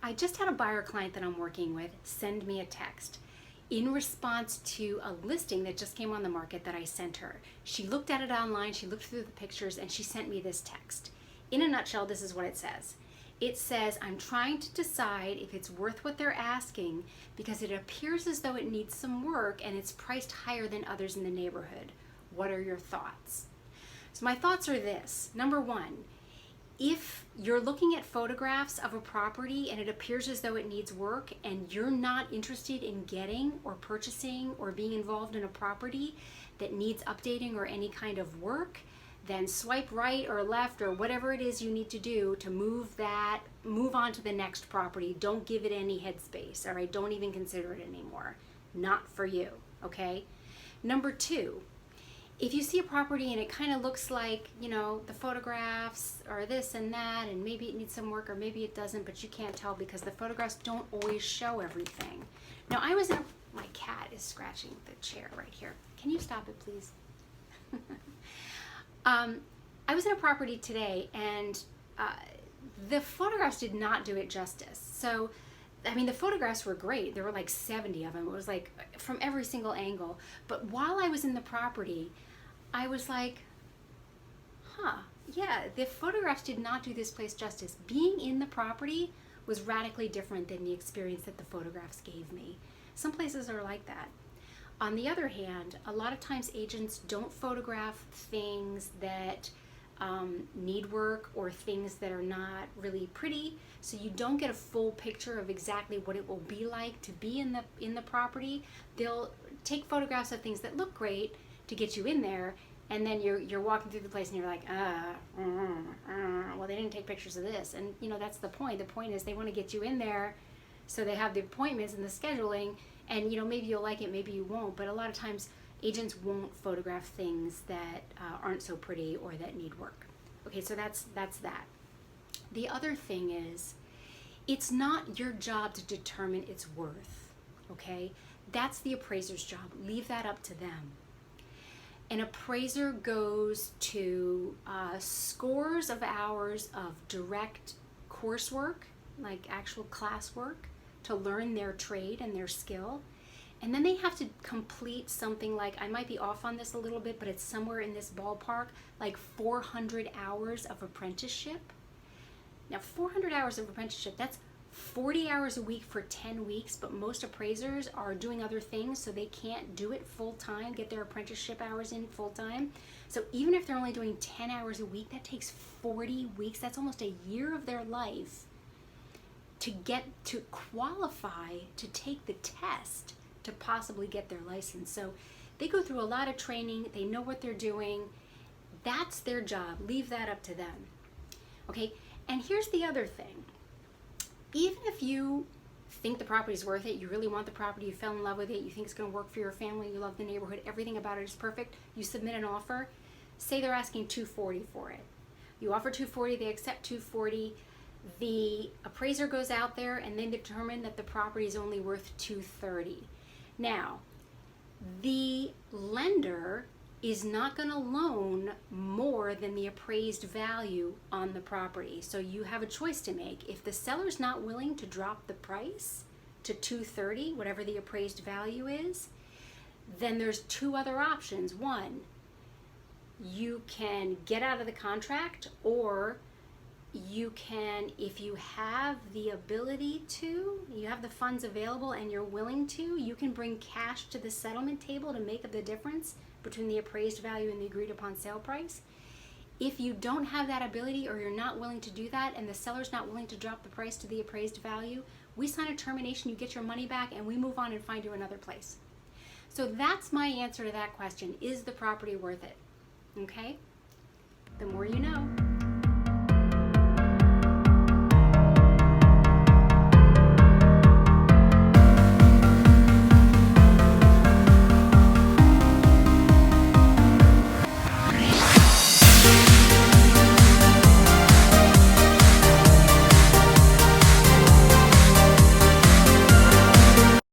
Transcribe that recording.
I just had a buyer client that I'm working with send me a text in response to a listing that just came on the market that I sent her. She looked at it online, she looked through the pictures, and she sent me this text. In a nutshell, this is what it says. It says, I'm trying to decide if it's worth what they're asking because it appears as though it needs some work and it's priced higher than others in the neighborhood. What are your thoughts? So my thoughts are this. Number one, if you're looking at photographs of a property and it appears as though it needs work and you're not interested in getting or purchasing or being involved in a property that needs updating or any kind of work, then swipe right or left or whatever it is you need to do to move on to the next property. Don't give it any headspace, all right? Don't even consider it anymore. Not for you, okay? Number two, if you see a property and it kind of looks like, you know, the photographs are this and that, and maybe it needs some work or maybe it doesn't, but you can't tell because the photographs don't always show everything. Now, my cat is scratching the chair right here. Can you stop it, please? I was in a property today and the photographs did not do it justice. So, I mean, the photographs were great. There were like 70 of them. It was like from every single angle. But while I was in the property, I was like, yeah, the photographs did not do this place justice. Being in the property was radically different than the experience that the photographs gave me. Some places are like that. On the other hand, a lot of times agents don't photograph things that need work or things that are not really pretty, so you don't get a full picture of exactly what it will be like to be in the property. They'll take photographs of things that look great to get you in there, and then you're walking through the place and you're like, well, they didn't take pictures of this, and you know that's the point. The point is they want to get you in there, so they have the appointments and the scheduling, and you know maybe you'll like it, maybe you won't, but a lot of times agents won't photograph things that aren't so pretty or that need work. Okay, so that's that. The other thing is, it's not your job to determine its worth, okay? That's the appraiser's job. Leave that up to them. An appraiser goes to scores of hours of direct coursework, like actual classwork, to learn their trade and their skill. And then they have to complete something like, I might be off on this a little bit, but it's somewhere in this ballpark, like 400 hours of apprenticeship. Now, 400 hours of apprenticeship, that's 40 hours a week for 10 weeks, but most appraisers are doing other things, so they can't do it full time, get their apprenticeship hours in full time. So even if they're only doing 10 hours a week, that takes 40 weeks. That's almost a year of their life to get to qualify to take the test to possibly get their license. So they go through a lot of training. They know what they're doing. That's their job. Leave that up to them. Okay, and here's the other thing. Even if you think the property's worth it, you really want the property, you fell in love with it, you think it's going to work for your family, you love the neighborhood, everything about it is perfect, you submit an offer, say they're asking $240 for it. You offer $240, they accept $240, the appraiser goes out there and they determine that the property is only worth $230. Now, the lender is not going to loan more than the appraised value on the property. So you have a choice to make. If the seller's not willing to drop the price to $230, whatever the appraised value is, then there's two other options. One, you can get out of the contract, or you can, if you have the ability to, you have the funds available and you're willing to, you can bring cash to the settlement table to make up the difference between the appraised value and the agreed upon sale price. If you don't have that ability, or you're not willing to do that, and the seller's not willing to drop the price to the appraised value, we sign a termination, you get your money back, and we move on and find you another place. So that's my answer to that question. Is the property worth it? Okay? The more you know.